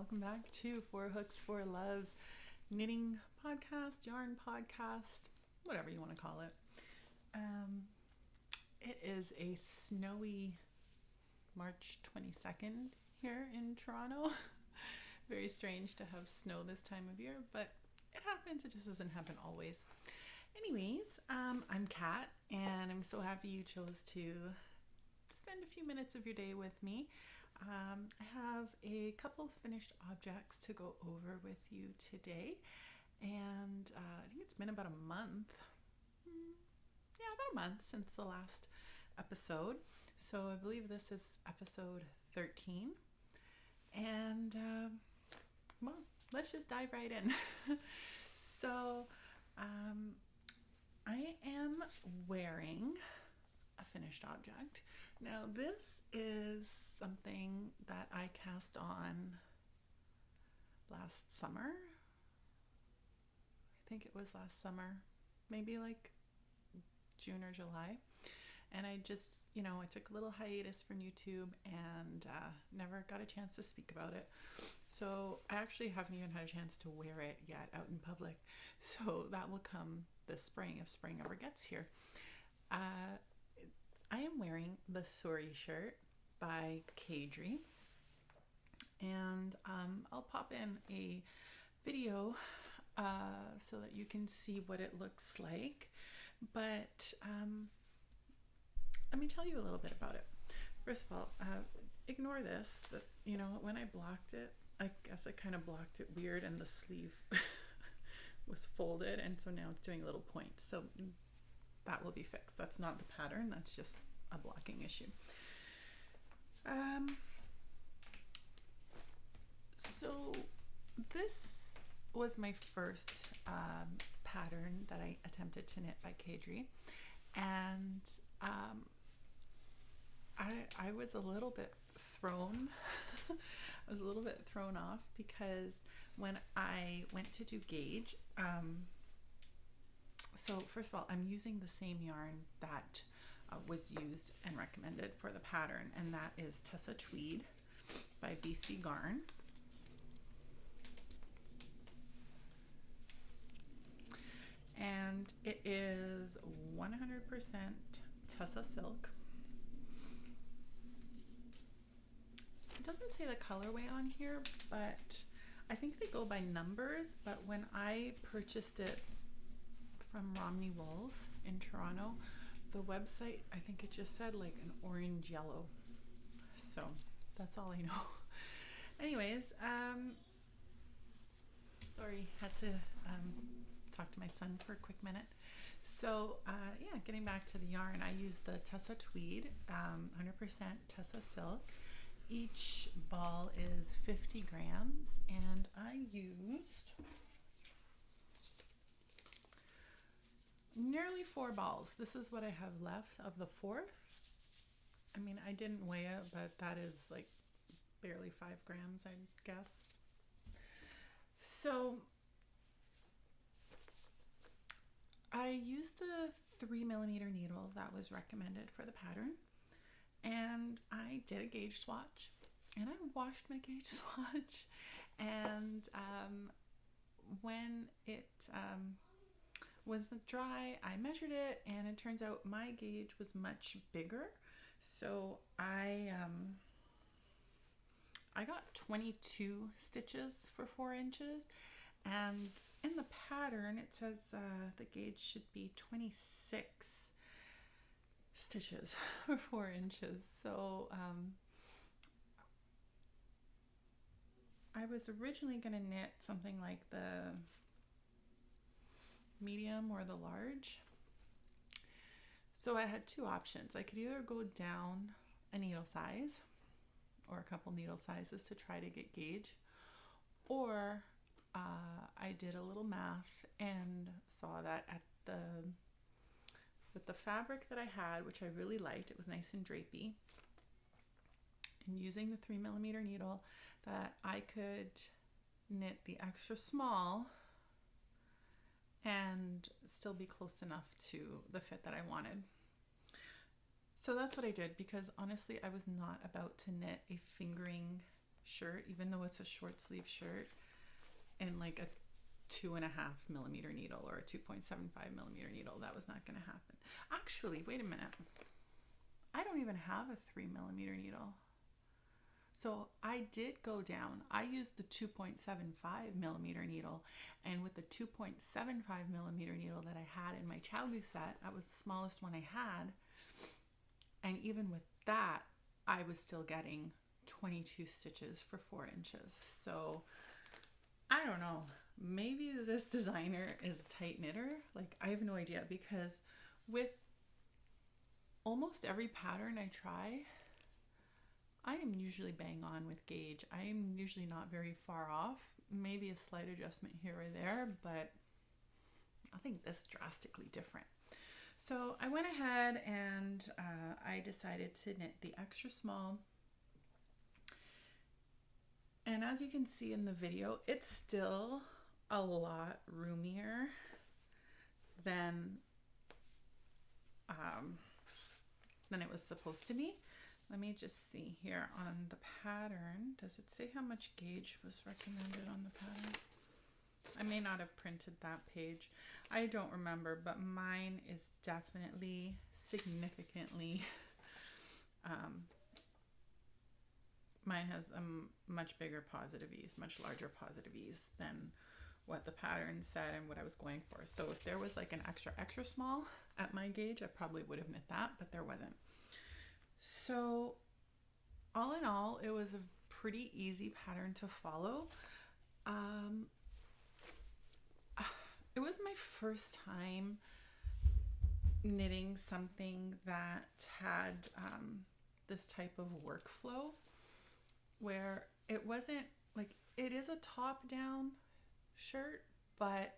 welcome back to Four Hooks, Four Loves knitting podcast, yarn podcast, whatever you want to call it. It is a snowy March 22nd here in Toronto. Very strange to have snow this time of year, but it happens. It just doesn't happen always. Anyways, I'm Kat, and I'm so happy you chose to spend a few minutes of your day with me. I have a couple finished objects to go over with you today, and I think it's been about a month. About a month since the last episode. So I believe this is episode 13. And well, let's just dive right in. So I am wearing a finished object. Now this is something that I cast on last summer. I think it was last summer, maybe like June or July. And I just, I took a little hiatus from YouTube and never got a chance to speak about it. So I actually haven't even had a chance to wear it yet out in public. So that will come this spring, if spring ever gets here. I am wearing the Suri Shirt by Kadri, and I'll pop in a video so that you can see what it looks like. But let me tell you a little bit about it. First of all, ignore this. When I blocked it, I guess I kind of blocked it weird, and the sleeve was folded, and so now it's doing a little point. So that will be fixed. That's not the pattern. That's just a blocking issue. So this was my first pattern that I attempted to knit by Kadri, and I was a little bit thrown. I was a little bit thrown off because when I went to do gauge, so first of all, I'm using the same yarn that was used and recommended for the pattern, and that is Tessa Tweed by BC Garn. And it is 100% Tessa silk. It doesn't say the colorway on here, but I think they go by numbers. But when I purchased it from Romney Wools in Toronto, the website, I think it just said like an orange yellow. So that's all I know. Anyways, sorry, had to talk to my son for a quick minute. So getting back to the yarn, I used the Tessa Tweed, 100% Tessa silk. Each ball is 50 grams, and I used nearly 4 balls. This is what I have left of the fourth. I mean, I didn't weigh it, but that is like barely 5 grams, I guess. So I used the 3mm needle that was recommended for the pattern, and I did a gauge swatch, and I washed my gauge swatch, and when it was dry, I measured it, and it turns out my gauge was much bigger. So I got 22 stitches for 4 inches, and in the pattern it says the gauge should be 26 stitches for 4 inches. So I was originally going to knit something like the medium or the large. So I had 2 options. I could either go down a needle size or a couple needle sizes to try to get gauge, or I did a little math and saw that with the fabric that I had, which I really liked, it was nice and drapey, and using the 3mm needle, that I could knit the extra small and still be close enough to the fit that I wanted. So that's what I did, because honestly I was not about to knit a fingering shirt, even though it's a short sleeve shirt, in like a 2.5 millimeter needle or a 2.75 millimeter needle. That was not going to happen. Actually, wait a minute. I don't even have a 3 millimeter needle. So I did go down. I used the 2.75 millimeter needle, and with the 2.75 millimeter needle that I had in my Chowgu set, that was the smallest one I had. And even with that, I was still getting 22 stitches for 4 inches. So I don't know. Maybe this designer is a tight knitter. Like, I have no idea, because with almost every pattern I try, I am usually bang on with gauge. I am usually not very far off. Maybe a slight adjustment here or there, but nothing this drastically different. So I went ahead and I decided to knit the extra small. And as you can see in the video, it's still a lot roomier than it was supposed to be. Let me just see here on the pattern. Does it say how much gauge was recommended on the pattern? I may not have printed that page. I don't remember, but mine is definitely significantly, mine has a much bigger positive ease, much larger positive ease than what the pattern said and what I was going for. So if there was like an extra small at my gauge, I probably would have knit that, but there wasn't. So all in all, it was a pretty easy pattern to follow. It was my first time knitting something that had this type of workflow, where it wasn't like, it is a top-down shirt, but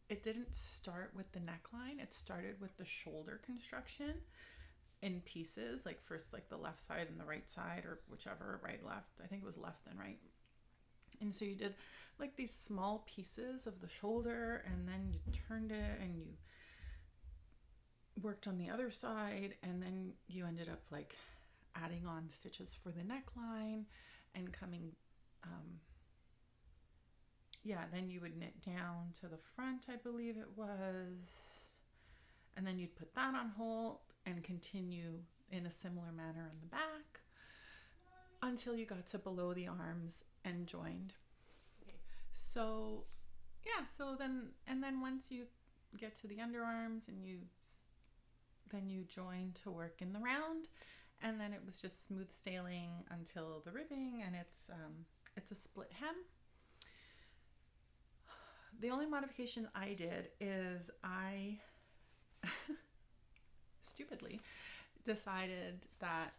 it didn't start with the neckline. It started with the shoulder construction in pieces, like first like the left side and the right side, or whichever, right, left. I think it was left then right. And so you did like these small pieces of the shoulder, and then you turned it and you worked on the other side, and then you ended up like adding on stitches for the neckline and coming, then you would knit down to the front, I believe it was, and then you'd put that on hold and continue in a similar manner on the back until you got to below the arms and joined. Okay. So yeah, so then once you get to the underarms, and then you join to work in the round, and then it was just smooth sailing until the ribbing, and it's a split hem. The only modification I did is I stupidly decided that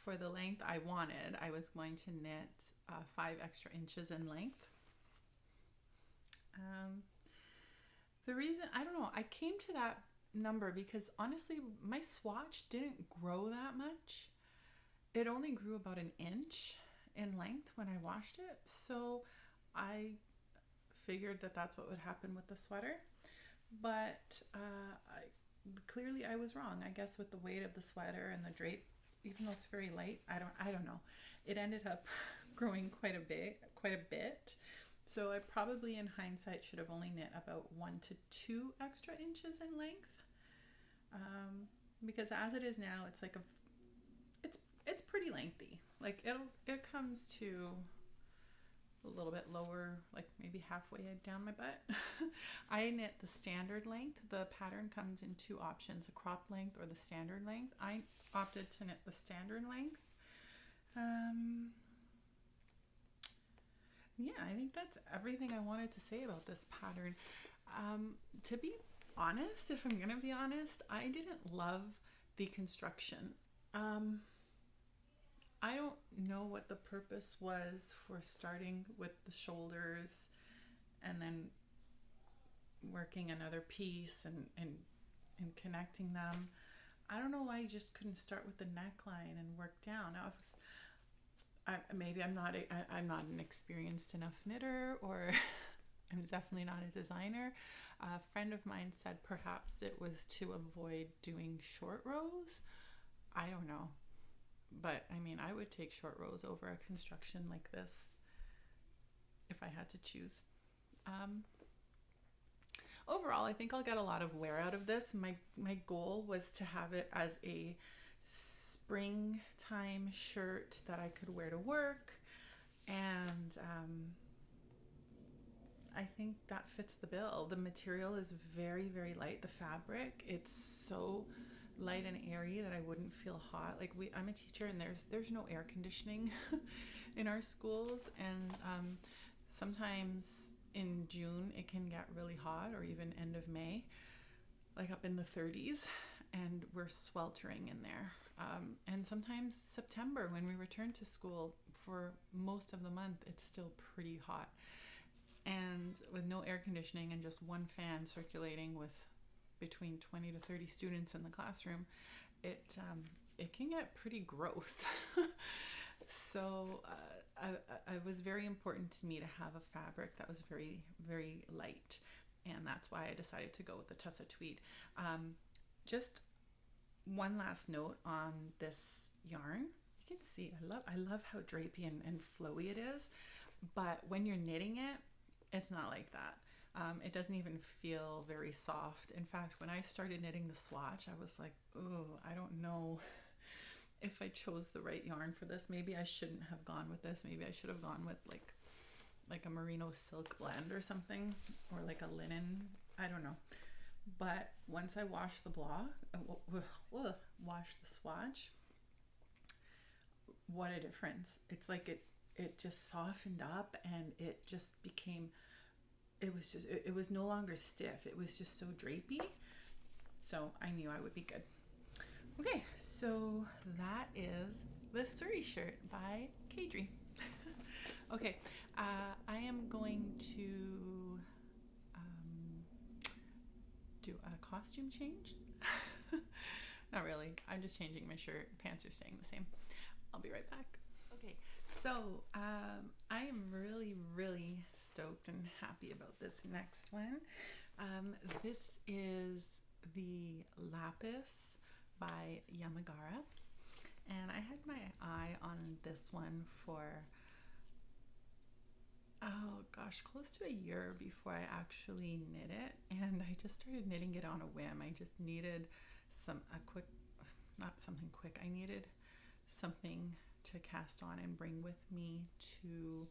for the length I wanted, I was going to knit 5 extra inches in length. The reason, I don't know, I came to that number because honestly my swatch didn't grow that much. It only grew about an inch in length when I washed it, so I figured that that's what would happen with the sweater. But clearly I was wrong. I guess with the weight of the sweater and the drape, even though it's very light, I don't know, it ended up growing quite a bit. So I probably in hindsight should have only knit about 1 to 2 extra inches in length, because as it is now, it's like it's pretty lengthy. Like it comes to a little bit lower, like maybe halfway down my butt. I knit the standard length. The pattern comes in 2 options, a crop length or the standard length. I opted to knit the standard length. Yeah, I think that's everything I wanted to say about this pattern. To be honest, if I'm gonna be honest, I didn't love the construction. I don't know what the purpose was for starting with the shoulders and then working another piece and connecting them. I don't know why you just couldn't start with the neckline and work down. Maybe I'm not an experienced enough knitter, or I'm definitely not a designer. A friend of mine said perhaps it was to avoid doing short rows. I don't know. But I mean, I would take short rows over a construction like this if I had to choose. Overall, I think I'll get a lot of wear out of this. My goal was to have it as a springtime shirt that I could wear to work, and I think that fits the bill. The material is very, very light. The fabric, it's so light and airy that I wouldn't feel hot. Like I'm a teacher, and there's no air conditioning in our schools, and sometimes in June it can get really hot, or even end of May, like up in the 30s, and we're sweltering in there. And sometimes September, when we return to school, for most of the month it's still pretty hot, and with no air conditioning and just one fan circulating with between 20 to 30 students in the classroom, it can get pretty gross. So it was very important to me to have a fabric that was very, very light, and that's why I decided to go with the Tussa Tweed. Just one last note on this yarn. You can see I love how drapey and flowy it is, but when you're knitting it, it's not like that. It doesn't even feel very soft. In fact, when I started knitting the swatch, I was like, oh, I don't know if I chose the right yarn for this. Maybe I shouldn't have gone with this. Maybe I should have gone with like a merino silk blend or something, or like a linen. I don't know. But once I washed the washed the swatch, what a difference. It's like it just softened up, and it just became, it was no longer stiff. It was just so drapey. So I knew I would be good. Okay, so that is the Suri Shirt by Kadri. Okay, I am going to do a costume change. Not really. I'm just changing my shirt. Pants are staying the same. I'll be right back. Okay, so I am really, really stoked and happy about this next one. This is the Lapis by Yamagara, and I had my eye on this one for close to a year before I actually knit it, and I just started knitting it on a whim. I just needed I needed something to cast on and bring with me to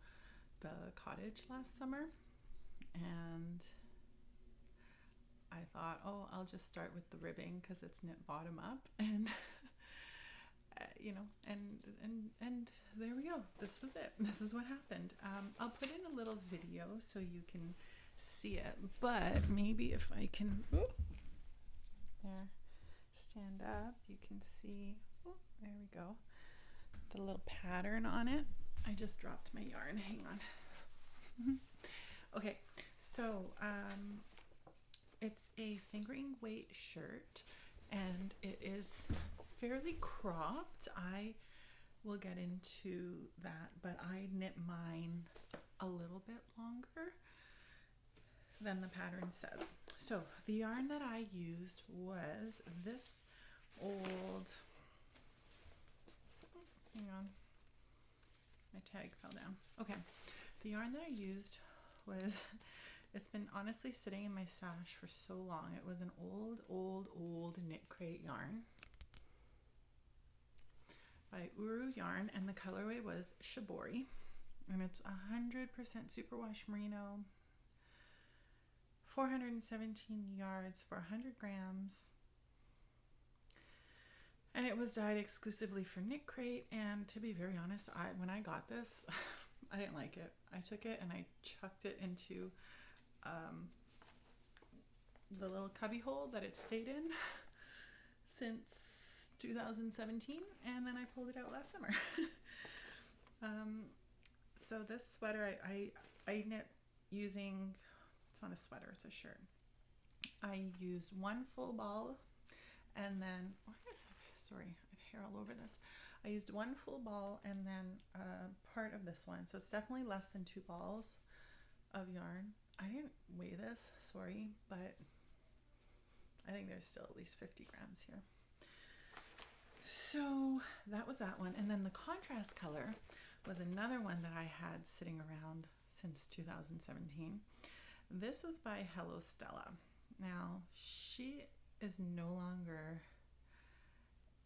the cottage last summer, and I thought, oh, I'll just start with the ribbing because it's knit bottom up, and and there we go. This was it. This is what happened. I'll put in a little video so you can see it, but maybe if I can stand up, you can see, there we go, the little pattern on it. I just dropped my yarn. Hang on. Okay, so it's a fingering weight shirt, and it is fairly cropped. I will get into that, but I knit mine a little bit longer than the pattern says. So the yarn that I used was this old, hang on, my tag fell down. Okay, the yarn that I used was, it's been honestly sitting in my stash for so long. It was an old knit crate yarn by Uru Yarn, and the colorway was Shibori, and it's 100% superwash merino, 417 yards for 100 grams, and it was dyed exclusively for Knit Crate. And to be very honest, when I got this, I didn't like it. I took it and I chucked it into the little cubby hole that it stayed in since 2017, and then I pulled it out last summer. So this sweater I knit using, it's not a sweater, it's a shirt. I used one full ball, and then, sorry, I have hair all over this. I used one full ball and then part of this one. So it's definitely less than 2 balls of yarn. I didn't weigh this, sorry, but I think there's still at least 50 grams here. So that was that one. And then the contrast color was another one that I had sitting around since 2017. This is by Hello Stella. Now, she is no longer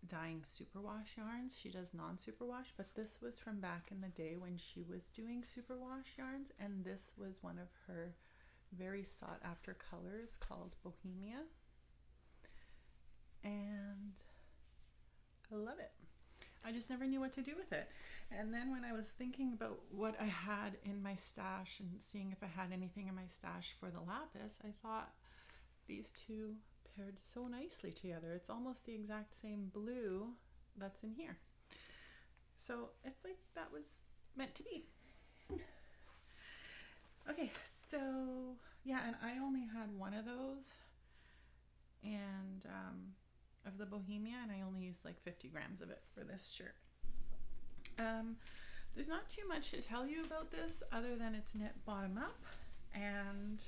dyeing superwash yarns. She does non-superwash, but this was from back in the day when she was doing superwash yarns, and this was one of her very sought after colors called Bohemia. And I love it. I just never knew what to do with it. And then when I was thinking about what I had in my stash and seeing if I had anything in my stash for the Lapis, I thought these two paired so nicely together. It's almost the exact same blue that's in here. So it's like that was meant to be. Okay, so yeah, and I only had one of those, and of the Bohemia, and I only used like 50 grams of it for this shirt. There's not too much to tell you about this other than it's knit bottom up, and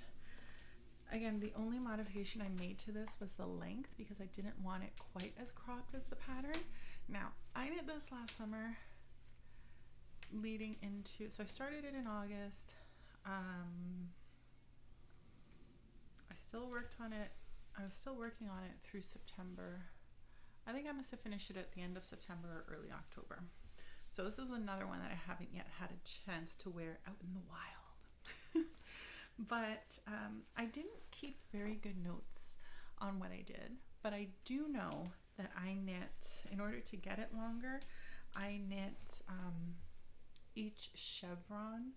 again, the only modification I made to this was the length because I didn't want it quite as cropped as the pattern. Now, I knit this last summer leading into, so I started it in August. I still worked on it. I was still working on it through September. I think I must have finished it at the end of September or early October. So this is another one that I haven't yet had a chance to wear out in the wild. But I didn't keep very good notes on what I did, but I do know that I knit, in order to get it longer, I knit each chevron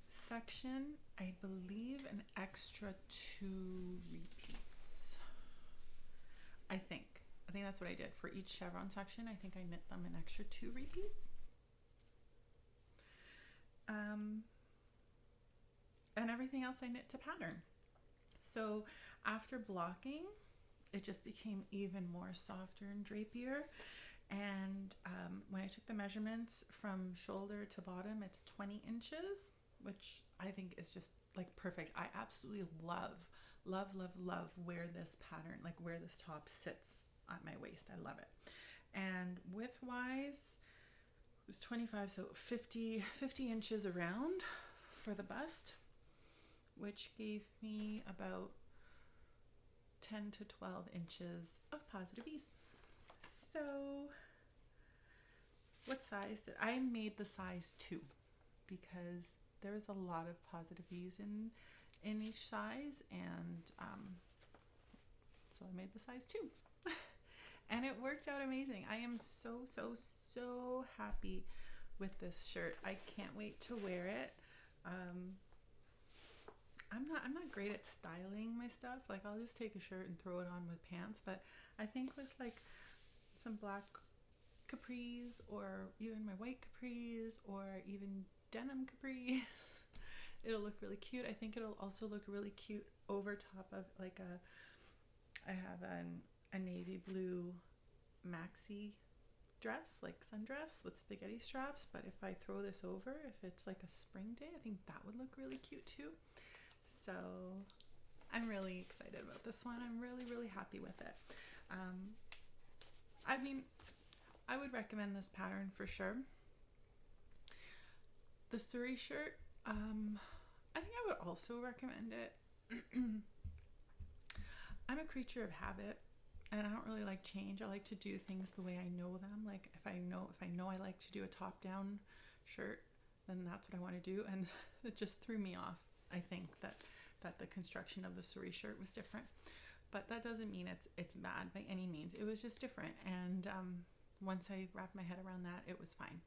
section, I believe, an extra 2 repeats. I think that's what I did for each chevron section. I think I knit them an extra 2 repeats. And everything else I knit to pattern. So after blocking, it just became even more softer and drapier. And when I took the measurements from shoulder to bottom, it's 20 inches, which I think is just like perfect. I absolutely love where this pattern, like where this top sits at my waist. I love it. And width wise, it was 25, so 50 inches around for the bust, which gave me about 10 to 12 inches of positive ease. So what size did I made the size 2 because there's a lot of positive ease in each size, and so I made the size 2. And it worked out amazing. I am so happy with this shirt. I can't wait to wear it. I'm not great at styling my stuff. Like, I'll just take a shirt and throw it on with pants, but I think with like some black capris or even my white capris or even denim capris, it'll look really cute. I think it'll also look really cute over top of like I have a navy blue maxi dress, like sundress with spaghetti straps, but if I throw this over, if it's like a spring day, I think that would look really cute too. So I'm really excited about this one. I'm really happy with it. I mean, I would recommend this pattern for sure. The Suri shirt, I think I would also recommend it. I'm a creature of habit, and I don't really like change. I like to do things the way I know them. Like if I know I like to do a top down shirt, then that's what I want to do. And it just threw me off. I think that the construction of the Suri shirt was different, but that doesn't mean it's bad by any means. It was just different, and once I wrapped my head around that, it was fine.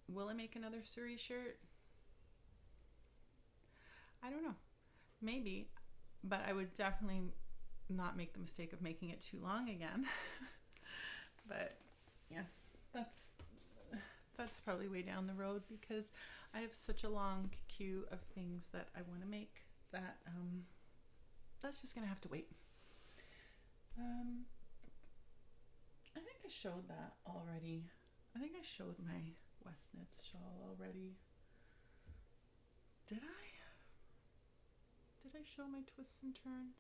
Will I make another Suri shirt? I don't know, maybe, but I would definitely not make the mistake of making it too long again. But yeah, that's probably way down the road because I have such a long queue of things that I want to make that that's just gonna have to wait. I think I showed that already. I think I showed my West Knits shawl already. Did I? Did I show my twists and turns?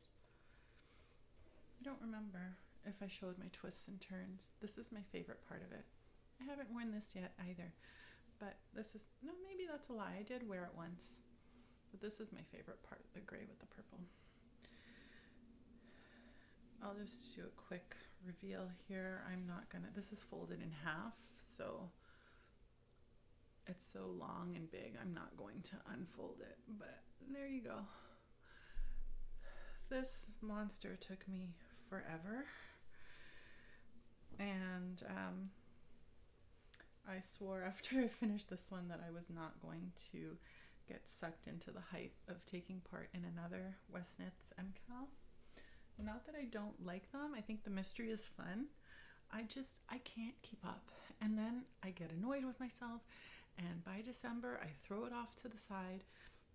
I don't remember. if I showed my twists and turns. This is my favorite part of it. I haven't worn this yet either, but this is, no, maybe that's a lie. I did wear it once, but this is my favorite part, the gray with the purple. I'll just do a quick reveal here. I'm not gonna, this is folded in half, so it's so long and big, I'm not going to unfold it, but there you go. This monster took me forever, and I swore after I finished this one that I was not going to get sucked into the hype of taking part in another West Knits MCAL. Not that I don't like them, I think the mystery is fun. I can't keep up, and then I get annoyed with myself, and by December I throw it off to the side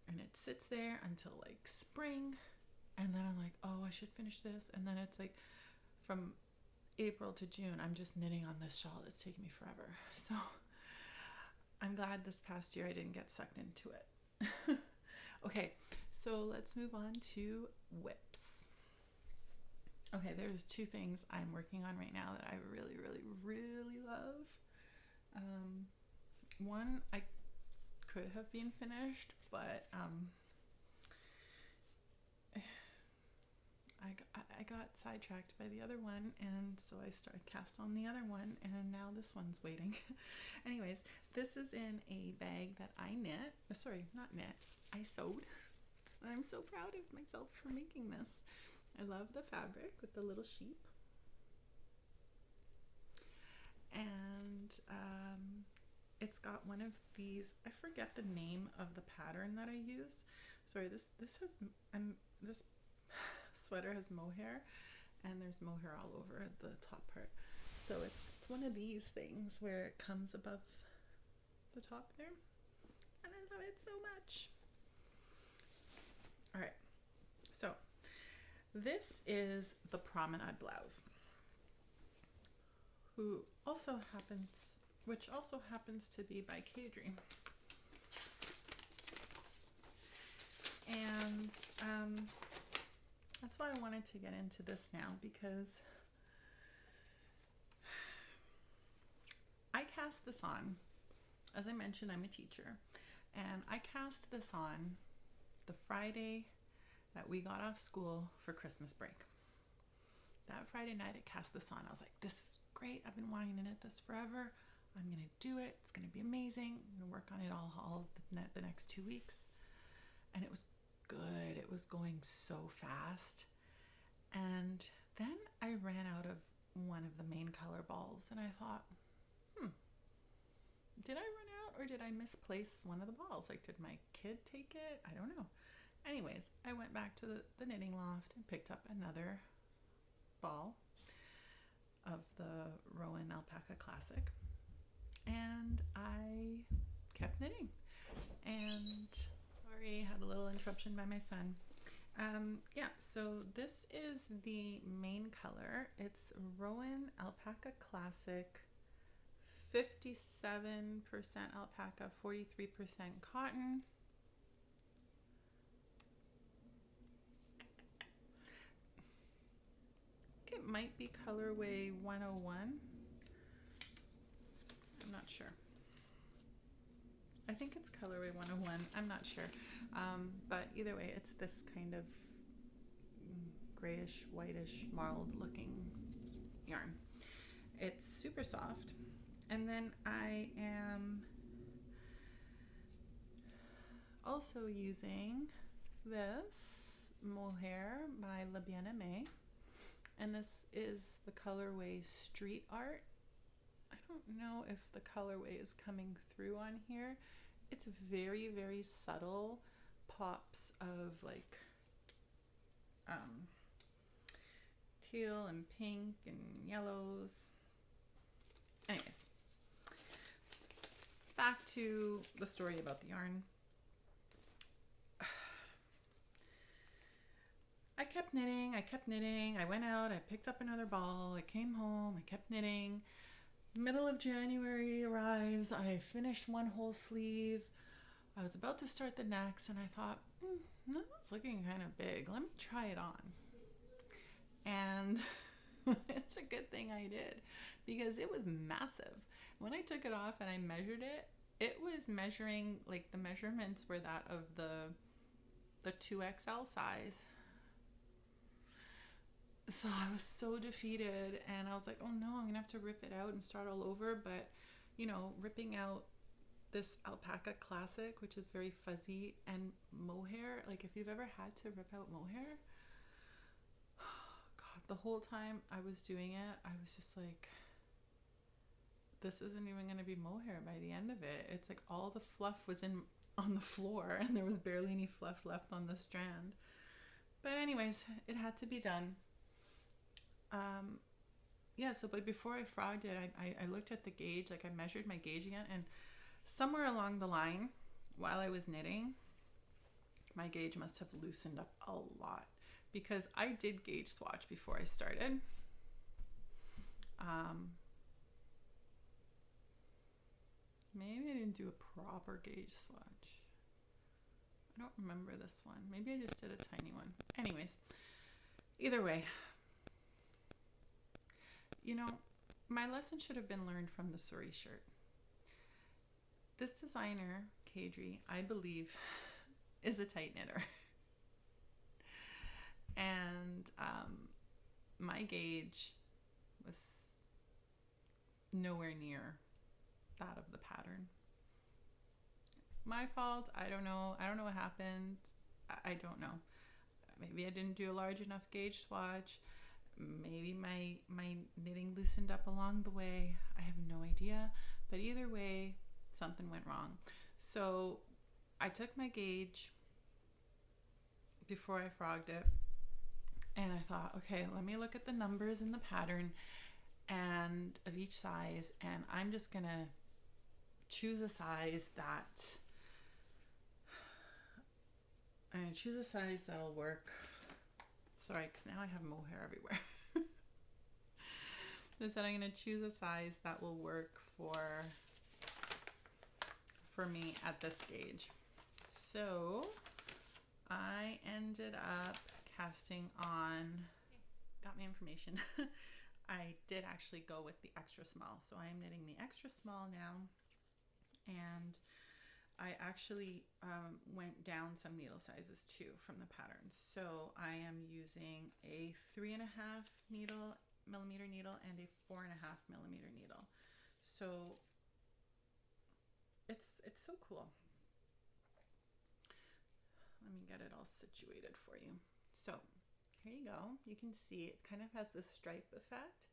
and it sits there until like spring, and then I'm like, oh, I should finish this, and then it's like from April to June I'm just knitting on this shawl that's taking me forever. So I'm glad this past year I didn't get sucked into it. Okay, so let's move on to whips. Okay, there's two things I'm working on right now that I really, really, really love. One I could have been finished, but I got sidetracked by the other one, and so I started cast on the other one, and now this one's waiting. Anyways, this is in a bag that I knit. Sorry, not knit. I sewed. I'm so proud of myself for making this. I love the fabric with the little sheep. And it's got one of these, I forget the name of the pattern that I used. Sorry, this sweater has mohair, and there's mohair all over the top part. So it's one of these things where it comes above the top there, and I love it so much. All right, so this is the Promenade Blouse, which also happens to be by K-Dream. And that's why I wanted to get into this now, because I cast this on. As I mentioned, I'm a teacher, and I cast this on the Friday that we got off school for Christmas break. That Friday night I cast this on. I was like, this is great. I've been wanting to knit this forever. I'm going to do it. It's going to be amazing. I'm going to work on it all the next 2 weeks. And it was good. It was going so fast. And then I ran out of one of the main color balls, and I thought, did I run out, or did I misplace one of the balls? Like, did my kid take it? I don't know. Anyways, I went back to the knitting loft and picked up another ball of the Rowan Alpaca Classic, and I kept knitting. And sorry, I had a little interruption by my son. Yeah, so this is the main color. It's Rowan Alpaca Classic, 57% alpaca, 43% cotton. It might be colorway 101. I'm not sure. I think it's colorway 101. I'm not sure. But either way, it's this kind of grayish, whitish, marled looking yarn. It's super soft. And then I am also using this mohair by La Bien-Aimée, and this is the colorway Street Art. I don't know if the colorway is coming through on here. It's very, very subtle pops of like teal and pink and yellows. Anyways, back to the story about the yarn. I kept knitting. I went out, I picked up another ball, I came home, I kept knitting. Middle of January arrives, I finished one whole sleeve. I was about to start the next, and I thought, no, it's looking kind of big. Let me try it on. And It's a good thing I did, because it was massive. When I took it off and I measured it, it was measuring, like, the measurements were that of the 2XL size. So I was so defeated, and I was like, oh no, I'm gonna have to rip it out and start all over. But ripping out this alpaca classic, which is very fuzzy, and mohair, like, if you've ever had to rip out mohair, God, the whole time I was doing it, I was just like, this isn't even going to be mohair by the end of it. It's like all the fluff was on the floor, and there was barely any fluff left on the strand. But anyways, it had to be done. But before I frogged it, I looked at the gauge, like I measured my gauge again, and somewhere along the line, while I was knitting, my gauge must have loosened up a lot, because I did gauge swatch before I started. Maybe I didn't do a proper gauge swatch. I don't remember this one. Maybe I just did a tiny one. Anyways, either way, my lesson should have been learned from the Suri Shirt. This designer, Kadri, I believe, is a tight knitter. And my gauge was nowhere near that of the pattern. My fault. I don't know what happened. I don't know. Maybe I didn't do a large enough gauge swatch. Maybe my knitting loosened up along the way. I have no idea. But either way, something went wrong. So I took my gauge before I frogged it, and I thought, okay, let me look at the numbers in the pattern and of each size, and I'm just gonna choose a size that'll work. Sorry, because now I have mohair everywhere. I said I'm going to choose a size that will work for me at this gauge. So I ended up casting on, got my information. I did actually go with the extra small. So I am knitting the extra small now. And I actually went down some needle sizes too from the pattern. So I am using a 3.5 millimeter needle and a 4.5 millimeter needle. So it's so cool. Let me get it all situated for you. So here you go. You can see it kind of has this stripe effect,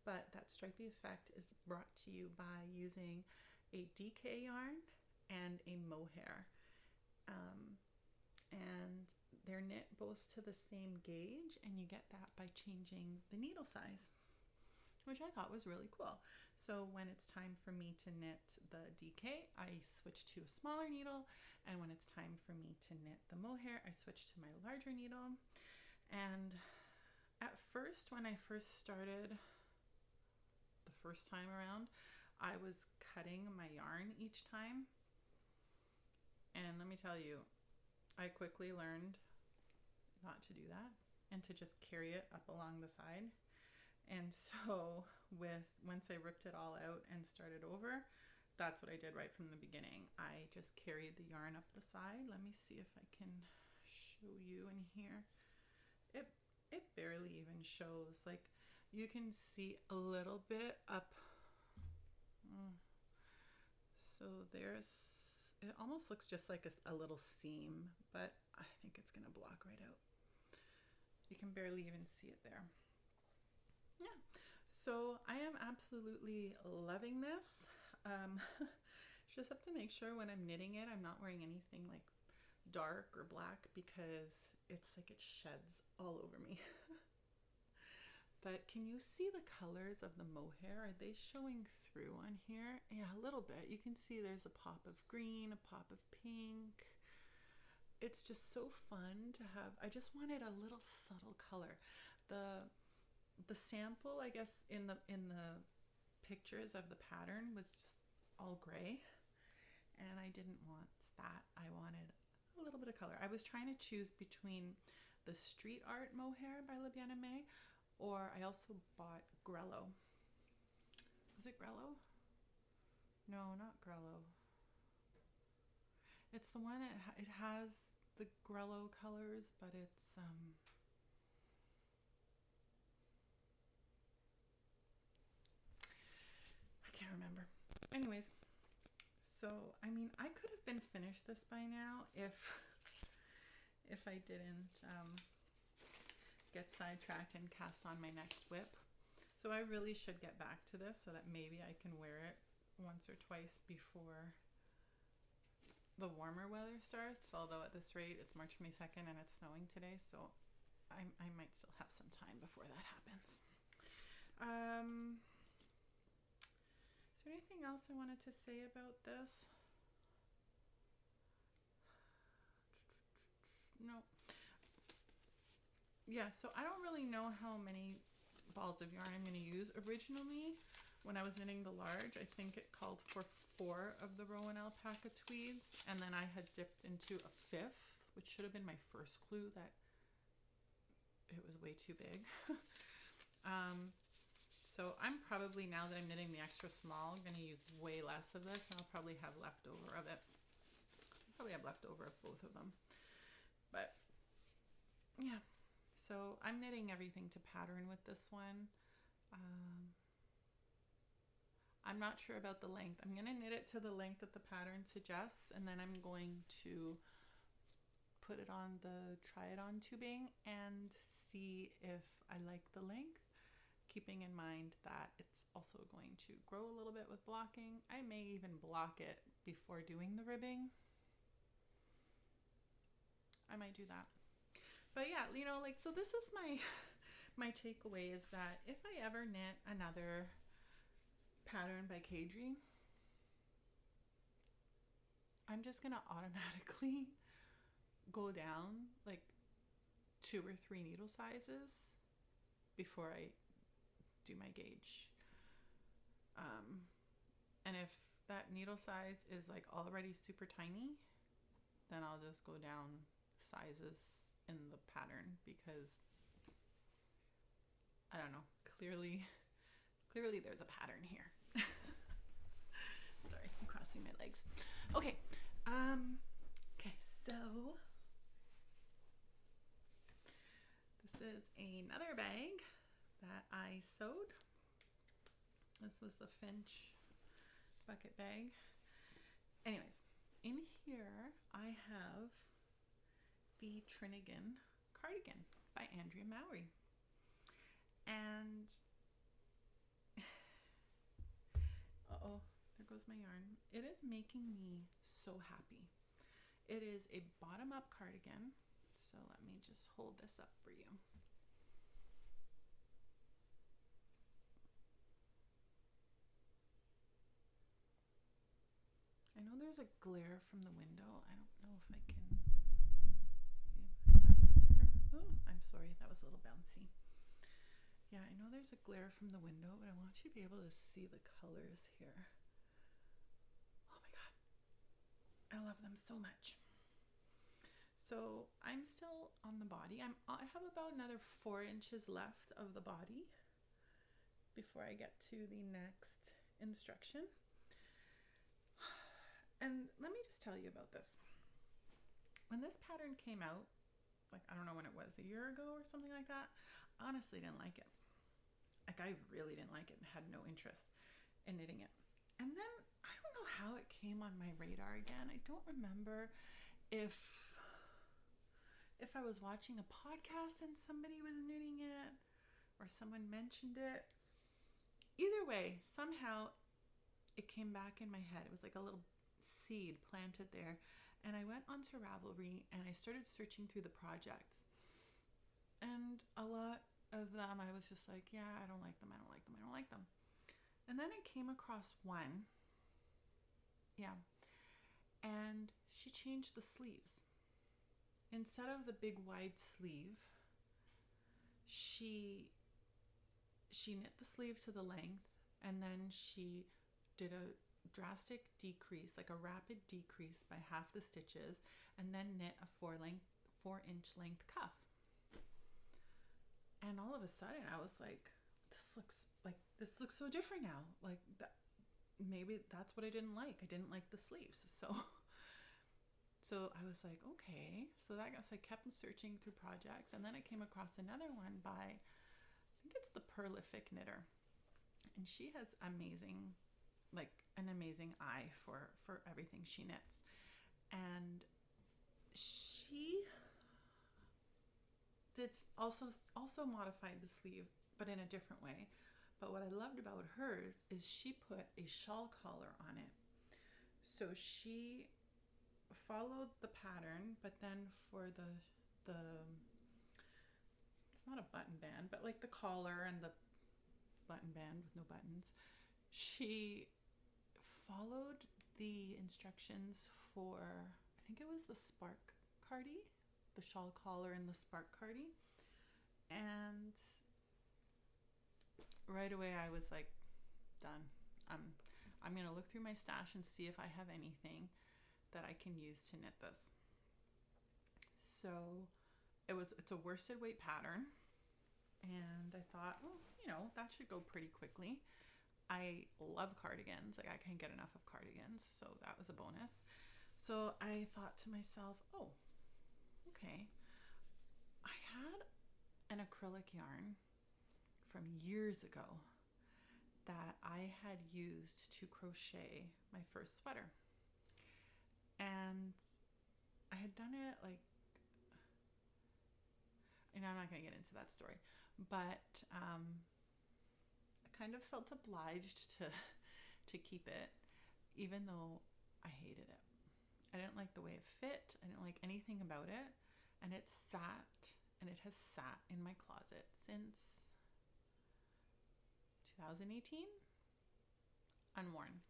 but that stripey effect is brought to you by using a DK yarn and a mohair, and they're knit both to the same gauge, and you get that by changing the needle size, which I thought was really cool. So when it's time for me to knit the DK, I switch to a smaller needle, and when it's time for me to knit the mohair, I switch to my larger needle. And at first, when I first started the first time around, I was cutting my yarn each time. And let me tell you, I quickly learned not to do that and to just carry it up along the side. And so once I ripped it all out and started over, that's what I did right from the beginning. I just carried the yarn up the side. Let me see if I can show you in here. It barely even shows. Like, you can see a little bit up. So it almost looks just like a little seam, but I think it's gonna block right out. You can barely even see it there. Yeah, so I am absolutely loving this. Just have to make sure when I'm knitting it, I'm not wearing anything like dark or black, because it's like it sheds all over me. But can you see the colors of the mohair? Are they showing through on here? Yeah, a little bit. You can see there's a pop of green, a pop of pink. It's just so fun to have. I just wanted a little subtle color. The sample, I guess, in the pictures of the pattern was just all gray, and I didn't want that. I wanted a little bit of color. I was trying to choose between the Street Art Mohair by La Bien Aimée Or I also bought Grello. Was it Grello? No, not Grello. It's the one it has the Grello colors, but it's I can't remember. Anyways, so I mean, I could have been finished this by now if I didn't get sidetracked and cast on my next whip. So I really should get back to this so that maybe I can wear it once or twice before the warmer weather starts. Although at this rate, it's March 22nd and it's snowing today, so I might still have some time before that happens. Is there anything else I wanted to say about this? No. Yeah, so I don't really know how many balls of yarn I'm going to use. Originally, when I was knitting the large, I think it called for 4 of the Rowan alpaca tweeds, and then I had dipped into a 5th, which should have been my first clue that it was way too big. So I'm probably, now that I'm knitting the extra small, going to use way less of this, and I'll probably have leftover of it. I'll probably have leftover of both of them. But yeah, so I'm knitting everything to pattern with this one. I'm not sure about the length. I'm going to knit it to the length that the pattern suggests, and then I'm going to put it on the try-it-on tubing and see if I like the length, keeping in mind that it's also going to grow a little bit with blocking. I may even block it before doing the ribbing. I might do that. But yeah, you know, like, so this is my takeaway is that if I ever knit another pattern by Kadri, I'm just gonna automatically go down like 2 or 3 needle sizes before I do my gauge. And if that needle size is like already super tiny, then I'll just go down sizes in the pattern, because I don't know, clearly there's a pattern here. Sorry, I'm crossing my legs. Okay. Okay, so this is another bag that I sewed. This was the Finch bucket bag. Anyways, in here I have the Trinigan cardigan by Andrea Mowry. And uh-oh, there goes my yarn. It is making me so happy. It is a bottom-up cardigan. So let me just hold this up for you. I know there's a glare from the window. I don't know if I can. Is that better? Oh, I'm sorry. That was a little bouncy. Yeah, I know there's a glare from the window, but I want you to be able to see the colors here. Oh my God. I love them so much. So I'm still on the body. I have about another 4 inches left of the body before I get to the next instruction. And let me just tell you about this. When this pattern came out, like, I don't know when it was, a year ago or something like that, I honestly didn't like it. Like, I really didn't like it and had no interest in knitting it. And then I don't know how it came on my radar again. I don't remember if I was watching a podcast and somebody was knitting it or someone mentioned it. Either way, somehow it came back in my head. It was like a little seed planted there. And I went onto Ravelry and I started searching through the projects. And a lot of them, I was just like, yeah, I don't like them. And then I came across one. Yeah. And she changed the sleeves. Instead of the big wide sleeve, she knit the sleeve to the length, and then she did a drastic decrease, like a rapid decrease by half the stitches, and then knit a 4-inch length cuff. And all of a sudden I was like, this looks so different now. Like that, maybe that's what I didn't like. I didn't like the sleeves. So I was like, okay. So I kept searching through projects, and then I came across another one by, I think it's the Prolific Knitter, and she has an amazing eye for everything she knits, and she did also modified the sleeve, but in a different way. But what I loved about hers is she put a shawl collar on it. So she followed the pattern, but then for the it's not a button band, but like the collar and the button band with no buttons, she followed the instructions for, I think it was the Spark Cardi, the shawl collar and the Spark Cardi. And right away I was like, done. I'm going to look through my stash and see if I have anything that I can use to knit this. So it's a worsted weight pattern, and I thought, well, that should go pretty quickly. I love cardigans. Like, I can't get enough of cardigans, so that was a bonus. So I thought to myself, oh, okay. I had an acrylic yarn from years ago that I had used to crochet my first sweater. And I had done it like, I'm not going to get into that story, but I kind of felt obliged to keep it, even though I hated it. I didn't like the way it fit. I didn't like anything about it. And it has sat in my closet since 2018, unworn.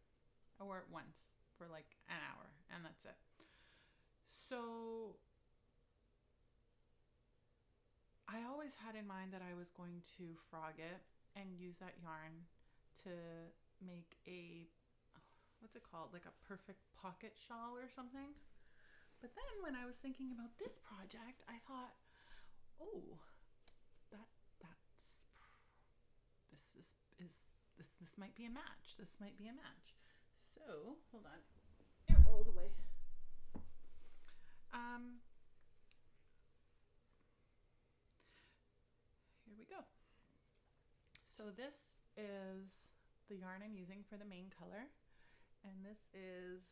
I wore it once for like an hour, and that's it. So I always had in mind that I was going to frog it and use that yarn to make a, what's it called, like a perfect pocket shawl or something. But then when I was thinking about this project, I thought, oh, this might be a match. This might be a match. So hold on, it rolled away. Here we go. So this is the yarn I'm using for the main color, and this is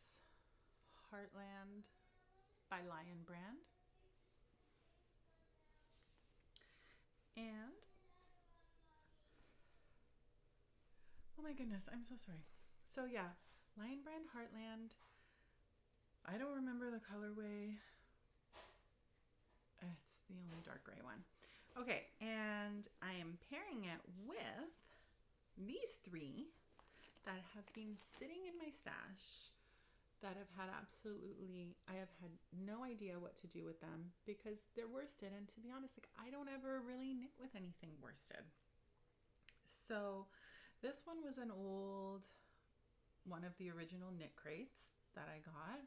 Heartland by Lion Brand. And oh my goodness, I'm so sorry. So yeah, Lion Brand Heartland. I don't remember the colorway. It's the only dark gray one. Okay, and I am pairing it with these three that have been sitting in my stash that have had I have had no idea what to do with them because they're worsted, and to be honest, like, I don't ever really knit with anything worsted. So this one was an old, one of the original knit crates that I got.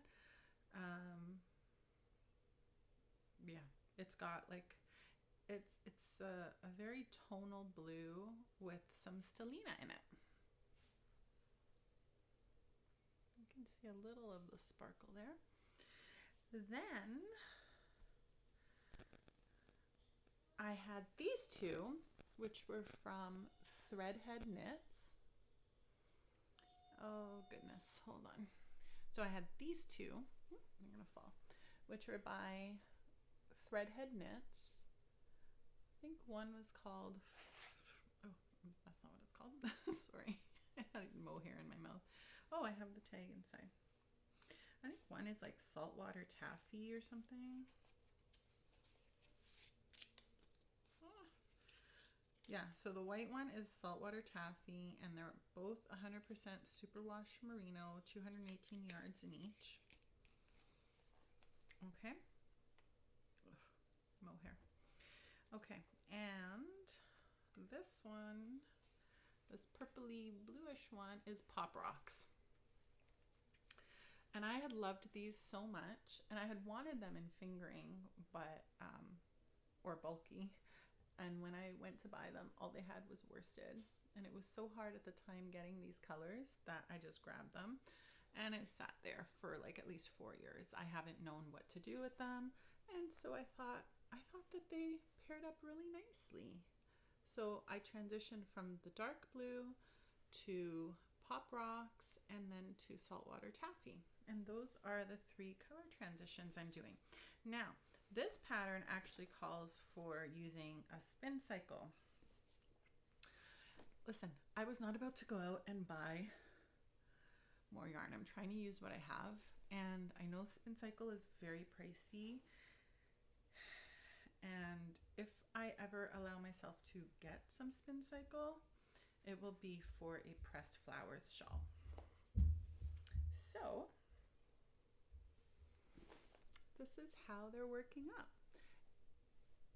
Yeah, it's got like, it's a very tonal blue with some stellina in it. You can see a little of the sparkle there. Then I had these two, which were from Threadhead Knits. Oh goodness, hold on. So I had these two, I'm gonna fall, which were by Threadhead Knits. I think one was called, oh, that's not what it's called. Sorry, I had mohair in my mouth. Oh, I have the tag inside. I think one is like Saltwater Taffy or something. Yeah, so the white one is Saltwater Taffy, and they're both 100% superwash merino, 218 yards in each. Okay. Ugh, mohair. Okay, and this one, this purpley bluish one, is Pop Rocks. And I had loved these so much, and I had wanted them in fingering, but or bulky, And when I went to buy them, all they had was worsted. And it was so hard at the time getting these colors that I just grabbed them. And it sat there for like at least 4 years. I haven't known what to do with them. And so I thought that they paired up really nicely. So I transitioned from the dark blue to Pop Rocks and then to Saltwater Taffy. And those are the 3 color transitions I'm doing. Now, this pattern actually calls for using a spin cycle. Listen, I was not about to go out and buy more yarn. I'm trying to use what I have. And I know spin cycle is very pricey. And if I ever allow myself to get some spin cycle, it will be for a pressed flowers shawl. So this is how they're working up.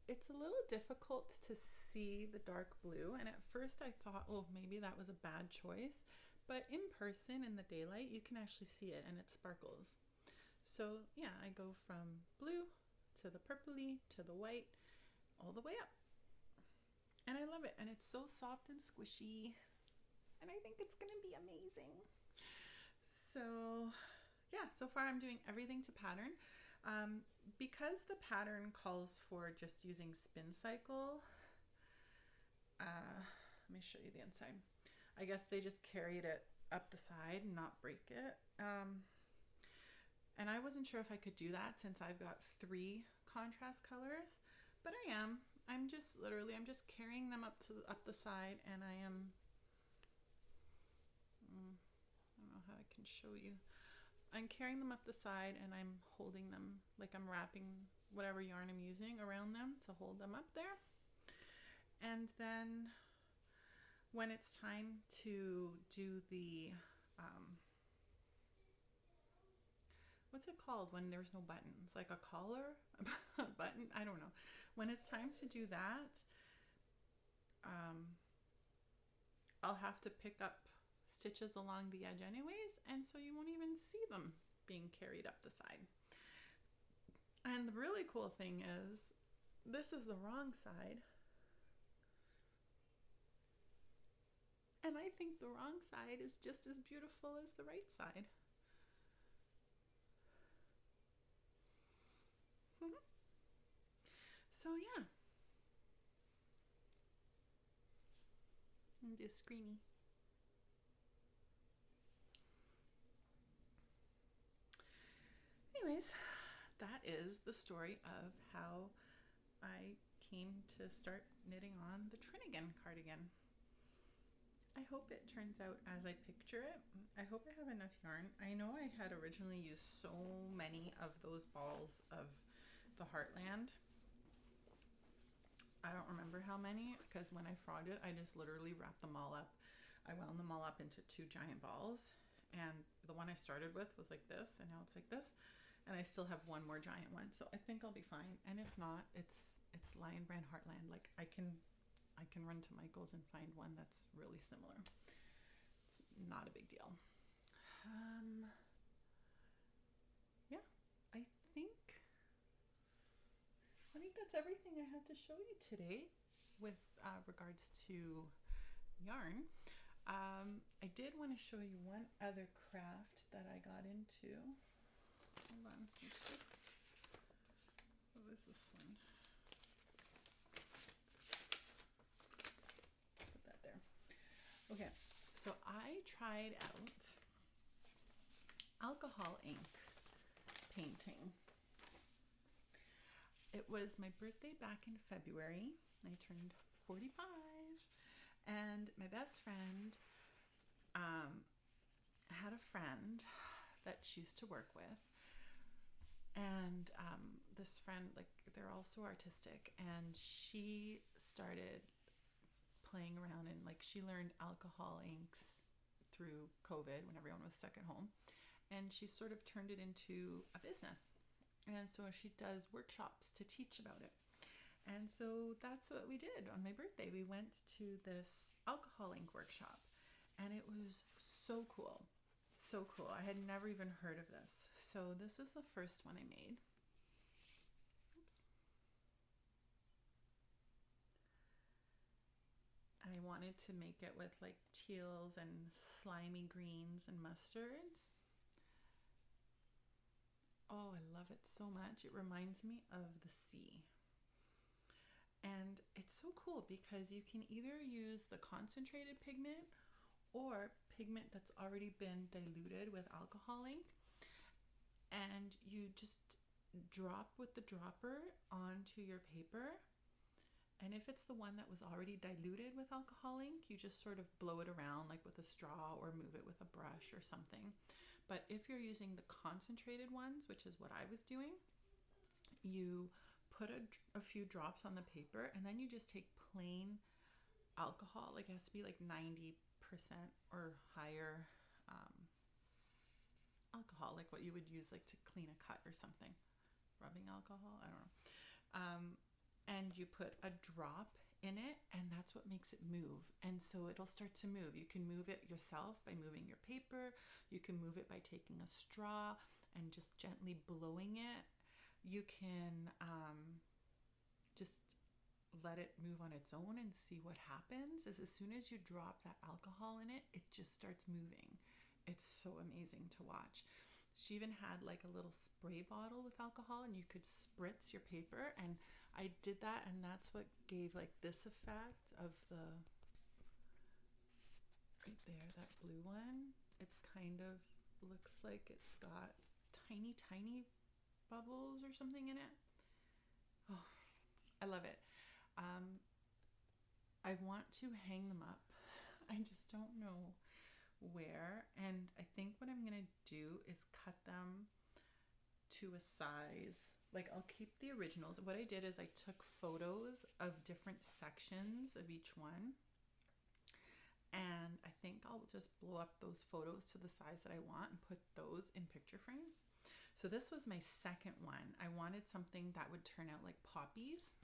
It's a little difficult to see the dark blue, and at first I thought, oh, maybe that was a bad choice, but in person in the daylight you can actually see it and it sparkles. So yeah, I go from blue to the purpley to the white all the way up, and I love it, and it's so soft and squishy, and I think it's gonna be amazing. So yeah, so far I'm doing everything to pattern. Because the pattern calls for just using spin cycle, let me show you the inside. I guess they just carried it up the side and not break it. And I wasn't sure if I could do that since I've got 3 contrast colors, but I am. I'm just carrying them up the side, and I am, I don't know how I can show you. I'm carrying them up the side and I'm holding them like I'm wrapping whatever yarn I'm using around them to hold them up there. And then when it's time to do the, what's it called when there's no buttons? Like a collar? A button? I don't know. When it's time to do that, I'll have to pick up stitches along the edge anyways, and so you won't even see them being carried up the side. And the really cool thing is, this is the wrong side, and I think the wrong side is just as beautiful as the right side. So yeah, I'm just screamy. Anyways, that is the story of how I came to start knitting on the Trinigan cardigan. I hope it turns out as I picture it. I hope I have enough yarn. I know I had originally used so many of those balls of the Heartland. I don't remember how many, because when I frogged it, I just literally wrapped them all up. I wound them all up into 2 giant balls, and the one I started with was like this, and now it's like this. And I still have one more giant one, so I think I'll be fine. And if not, it's Lion Brand Heartland. Like I can run to Michael's and find one that's really similar. It's not a big deal. Yeah, I think that's everything I had to show you today with regards to yarn. I did want to show you one other craft that I got into. Hold on, what was this one? Put that there. Okay, so I tried out alcohol ink painting. It was my birthday back in February. I turned 45, and my best friend had a friend that she used to work with. And this friend, like, they're also artistic, and she started playing around, and like she learned alcohol inks through COVID when everyone was stuck at home, and she sort of turned it into a business. And so she does workshops to teach about it. And so that's what we did on my birthday. We went to this alcohol ink workshop, and it was so cool. So cool. I had never even heard of this. So this is the first one I made. Oops. I wanted to make it with like teals and slimy greens and mustards. Oh, I love it so much. It reminds me of the sea. And it's so cool because you can either use the concentrated pigment or pigment that's already been diluted with alcohol ink, and you just drop with the dropper onto your paper. And if it's the one that was already diluted with alcohol ink, you just sort of blow it around like with a straw or move it with a brush or something. But if you're using the concentrated ones, which is what I was doing, you put a few drops on the paper, and then you just take plain alcohol. Like it has to be like 90% or higher alcohol, like what you would use like to clean a cut or something. Rubbing alcohol, I don't know. And you put a drop in it, and that's what makes it move. And so it'll start to move. You can move it yourself by moving your paper. You can move it by taking a straw and just gently blowing it. You can just let it move on its own and see what happens. As soon as you drop that alcohol in it, it just starts moving. It's so amazing to watch. She even had like a little spray bottle with alcohol, and you could spritz your paper, and I did that, and that's what gave like this effect of the right there, that blue one. It's kind of looks like it's got tiny bubbles or something in it. Oh, I love it. I want to hang them up. I just don't know where, and I think what I'm gonna do is cut them to a size. Like I'll keep the originals. What I did is I took photos of different sections of each one, and I think I'll just blow up those photos to the size that I want and put those in picture frames. So this was my second one. I wanted something that would turn out like poppies.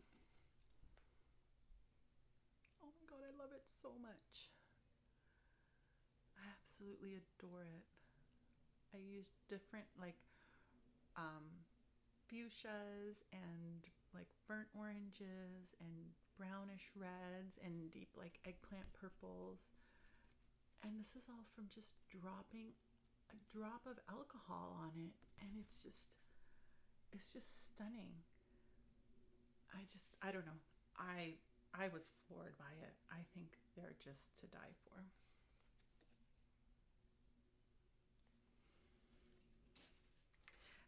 Oh my god, I love it so much. I absolutely adore it. I used different like fuchsias and like burnt oranges and brownish reds and deep like eggplant purples. And this is all from just dropping a drop of alcohol on it, and it's just stunning. I don't know. I was floored by it. I think they're just to die for.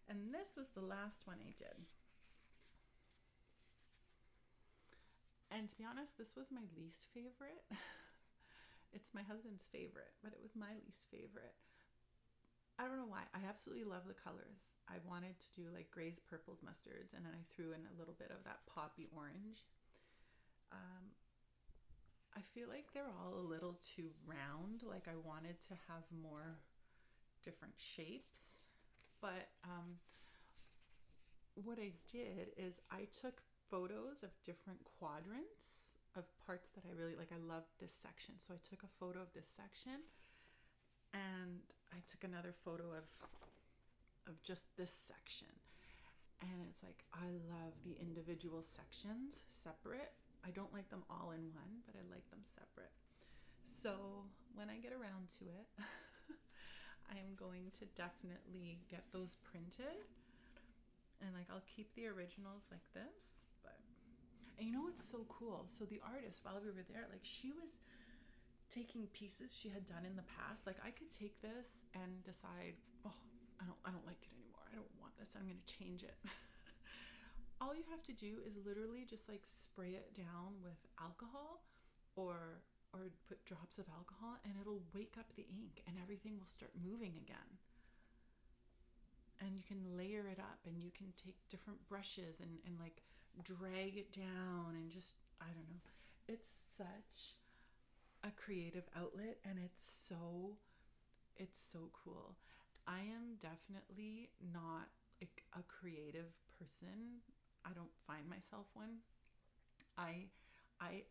And this was the last one I did. And to be honest, this was my least favorite. It's my husband's favorite, but it was my least favorite. I don't know why. I absolutely love the colors. I wanted to do like grays, purples, mustards, and then I threw in a little bit of that poppy orange. I feel like they're all a little too round. Like I wanted to have more different shapes. But what I did is I took photos of different quadrants of parts that I really like. I loved this section. So I took a photo of this section, and I took another photo of just this section. And it's like, I love the individual sections separate. I don't like them all in one, but I like them separate. So when I get around to it, I am going to definitely get those printed, and like I'll keep the originals like this. But and you know what's so cool? So the artist, while we were there, like she was taking pieces she had done in the past. Like I could take this and decide, oh, I don't like it anymore. I don't want this. I'm going to change it. All you have to do is literally just like spray it down with alcohol or put drops of alcohol, and it'll wake up the ink and everything will start moving again. And you can layer it up, and you can take different brushes and like drag it down, and just, I don't know. It's such a creative outlet, and it's so cool. I am definitely not like a creative person. I don't find myself one. I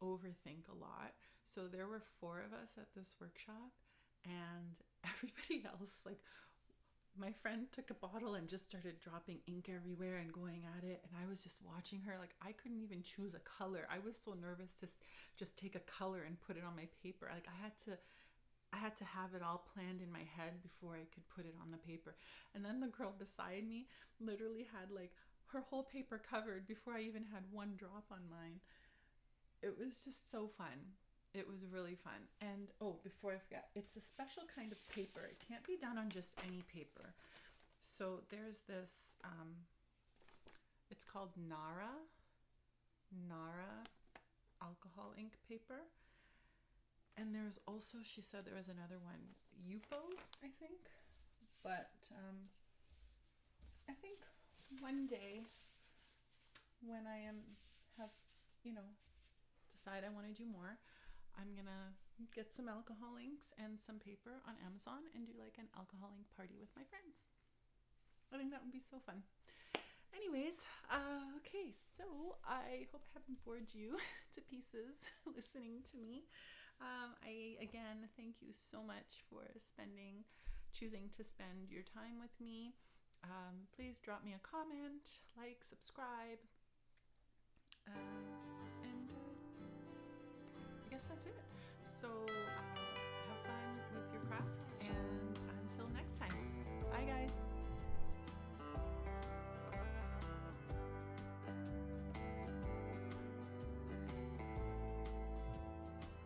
overthink a lot. So there were 4 of us at this workshop, and everybody else, like my friend took a bottle and just started dropping ink everywhere and going at it, and I was just watching her. Like, I couldn't even choose a color. I was so nervous to just take a color and put it on my paper. Like, I had to have it all planned in my head before I could put it on the paper. And then the girl beside me literally had like her whole paper covered before I even had one drop on mine. It was just so fun. It was really fun. And oh, before I forget, it's a special kind of paper. It can't be done on just any paper. So there's this, it's called Nara alcohol ink paper. And there's also, she said there was another one, Yupo, I think. But I think one day when I decide I want to do more, I'm gonna get some alcohol inks and some paper on Amazon and do like an alcohol ink party with my friends. I think that would be so fun. Anyways, okay, so I hope I haven't bored you to pieces listening to me. I again thank you so much for choosing to spend your time with me. Please drop me a comment, like, subscribe, and I guess that's it. So